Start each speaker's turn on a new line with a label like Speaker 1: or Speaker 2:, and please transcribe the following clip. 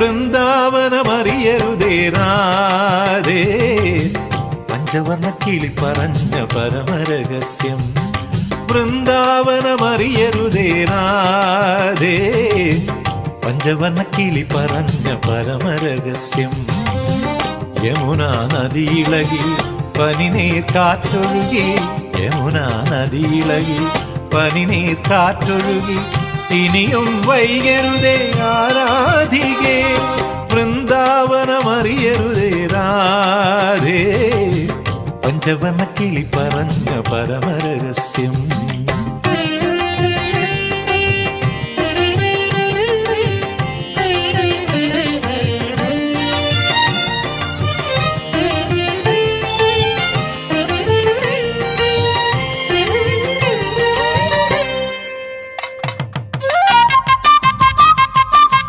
Speaker 1: വൃന്ദാവനമറിയരുതേ രാധേ പഞ്ചവർണ്ണ കിളി പറഞ്ഞ പരമരഹസ്യം വൃന്ദാവനമറിയരുതേ രാധേ പഞ്ചവർണ്ണ കിളി പറഞ്ഞ പരമരഹസ്യം യമുനാ നദിയിളകി പനിനീർ കാറ്റൊഴുകി യമുനാ നദിയിളകി പനിനീർ കാറ്റൊഴുകി ഇനിയും വൈകരുതേ ആരാധികേ വൃന്ദാവനമറിയരുതേ രാധേ പഞ്ചവർണ്ണ കിളി പറഞ്ഞ പരമരഹസ്യം